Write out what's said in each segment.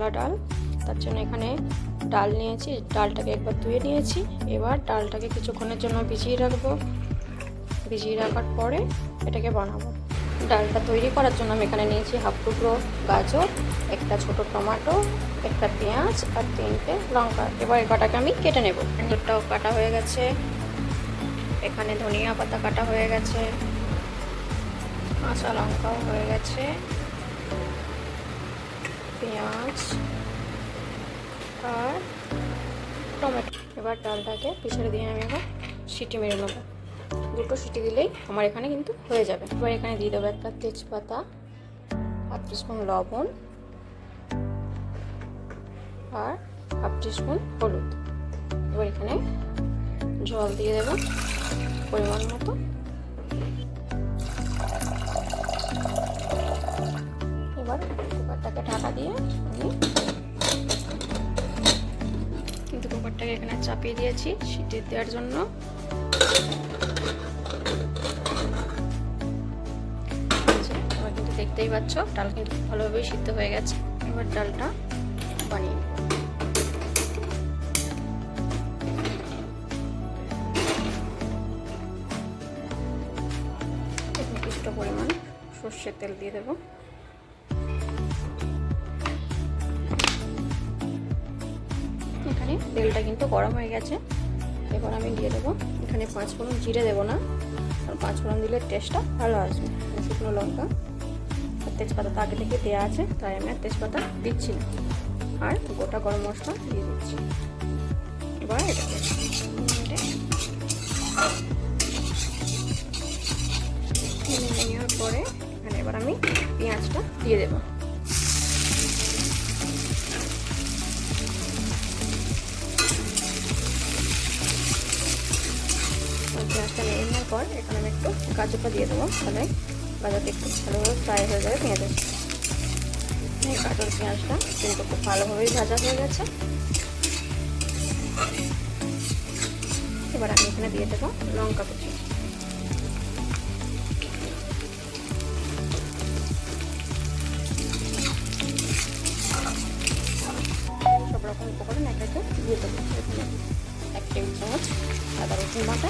মশলা ডাল। তার জন্য এখানে ডাল নিয়েছি, ডালটাকে একবার ধুয়ে নিয়েছি। এবার ডালটাকে কিছুক্ষণের জন্য ভিজিয়ে রাখবো। ভিজিয়ে রাখার পরে এটাকে বানাবো। ডালটা তৈরি করার জন্য আমি এখানে নিয়েছি হাফ টুকরো গাজর, একটা ছোট টমেটো, একটা পেঁয়াজ আর 3টে লঙ্কা। এবার এটাকে আমি কেটে নেব। গাজরটাও কাটা হয়ে গেছে, এখানে ধনিয়া পাতা কাটা হয়ে গেছে, কাঁচা লঙ্কাও হয়ে গেছে, পেঁয়াজ আর টমেটো। এবার ডালটাকে পিছনে দিয়ে আমি এবার সিটি মেরে নেবো। 2টো সিটি দিলেই আমার এখানে কিন্তু হয়ে যাবে। এবার এখানে দিয়ে দেবো একটা তেজপাতা, হাফ টিস্পুন লবণ আর হাফ টিস্পুন হলুদ। এবার এখানে জল দিয়ে দেবো পরিমাণ মতো। এবার কুকারটাকে ঢাকা দিয়ে আমি কিন্তু কুকারটাকে এখানে চাপিয়ে দিয়েছি সিটি দেওয়ার জন্য। এবার কিন্তু দেখতেই পাচ্ছ ডাল কিন্তু ভালোভাবেই সিদ্ধ হয়ে গেছে। এবার ডালটা বানিয়ে নেব। নির্দিষ্ট পরিমাণ সর্ষের তেল দিয়ে দেবো। এখানে তেলটা কিন্তু গরম হয়ে গেছে। এবার আমি দিয়ে দেবো এখানে 5 ফোড়ন। জিরে দেবো না, কারণ 5 ফোড়ন দিলে টেস্টটা ভালো আসবে। শুকনো লঙ্কা আর তেজপাতা তো আগে থেকে দেওয়া আছে, তাই আমি আর তেজপাতা দিচ্ছি না। আর গোটা গরম মশলা দিয়ে দিচ্ছি। এবার এটাকে নেওয়ার পরে এখানে এবার আমি পেঁয়াজটা দিয়ে দেবো। পেঁয়াজটা নিয়ে নেওয়ার পর এখানে আমি একটু গাজরটা দিয়ে দেবো, তাহলে গাজরটা একটু ভালোভাবে ফ্রাই হয়ে যাবে পেঁয়াজের। এই গাজর পেঁয়াজটা কিন্তু খুব ভালোভাবেই ভাজা হয়ে গেছে। এবার আমি এখানে দিয়ে দেবো লঙ্কা কুচি। সব রকম উপকরণ এক একে দিয়ে দেবো। এখানে 1 টেবিল চামচ আদা রসুন বাটা,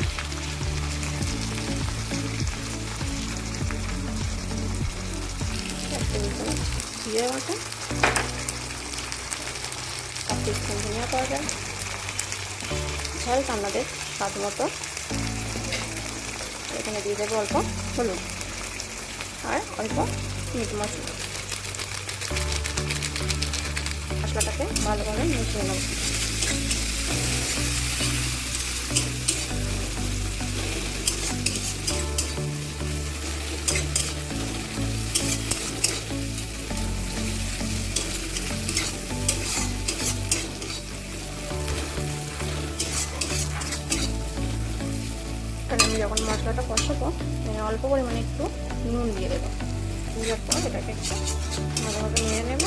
1 টেবিল চামচ জিরে বাটা, 1 টিস্পুন ধনিয়া পাউডার, ঝালটা আপনাদের স্বাদ মতো। এখানে দিয়ে দেবো অল্প হলুদ আর অল্প মিট মশলা। মশলাটাকে ভালোভাবে মিশিয়ে নেব। আমি যখন মশলাটা কষাবো অল্প পরিমাণে একটু নুন দিয়ে দেবো। দেওয়ার পর এটাকে একটু ভালোভাবে নিয়ে নেব।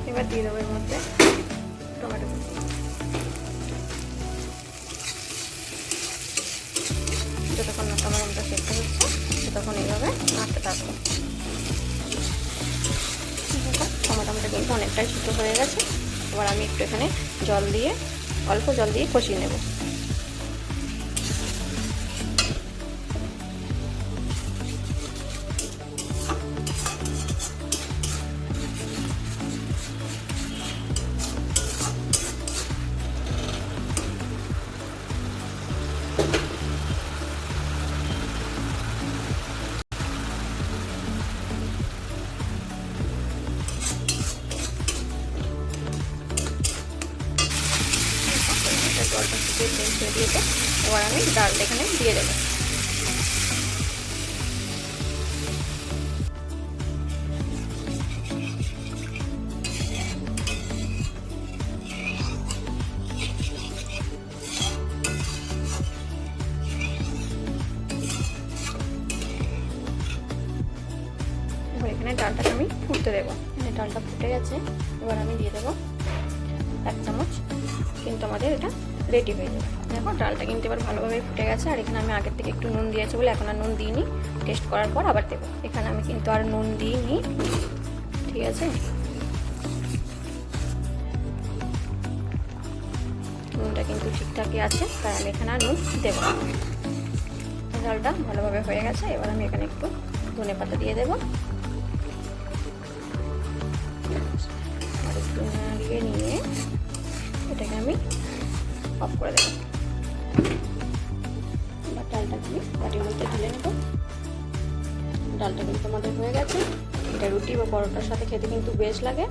এবার দিয়ে দেবো এর মধ্যে টমেটো কুচি। যতক্ষণ না টমেটোটা সেদ্ধ হচ্ছে ততক্ষণ এইভাবে নাড়তে থাকবো। টমেটোটা কিন্তু অনেকটাই সিদ্ধ হয়ে গেছে। এবার আমি একটু এখানে জল দিয়ে অল্প জল দিয়ে কষিয়ে নেব। জলটা শুকিয়ে তেল ছেড়ে দিয়েছে। এবার আমি ডালটা এখানে দিয়ে দেবো। এবার এখানে ডালটাকে আমি ফুটতে দেবো। এখানে ডালটা ফুটে গেছে। এবার আমি দিয়ে দেবো 1 চামচ। কিন্তু আমাদের এটা রেডি হয়ে যাবে। দেখো ডালটা কিন্তু এবার ভালোভাবে ফুটে গেছে। আর এখানে আমি আগের থেকে একটু নুন দিয়েছি বলে এখন আর নুন দিইনি। টেস্ট করার পর আবার দেবো। এখানে আমি কিন্তু আর নুন দিইনি। ঠিক আছে, নুনটা কিন্তু ঠিকঠাকই আছে, তাই আমি এখানে আর নুন দেবো না। ডালটা ভালোভাবে হয়ে গেছে, এবার আমি এখানে একটু ধনে পাতা দিয়ে দেবো আর একটু নাড়িয়ে নিয়ে এটাকে আমি অফ করে দেবো। এবার ডালটাকে আমি বাটির মধ্যে ঢেলে নেবো। ডালটা কিন্তু আমাদের হয়ে গেছে। এটা রুটি বা পরোটার সাথে খেতে কিন্তু বেশ লাগে।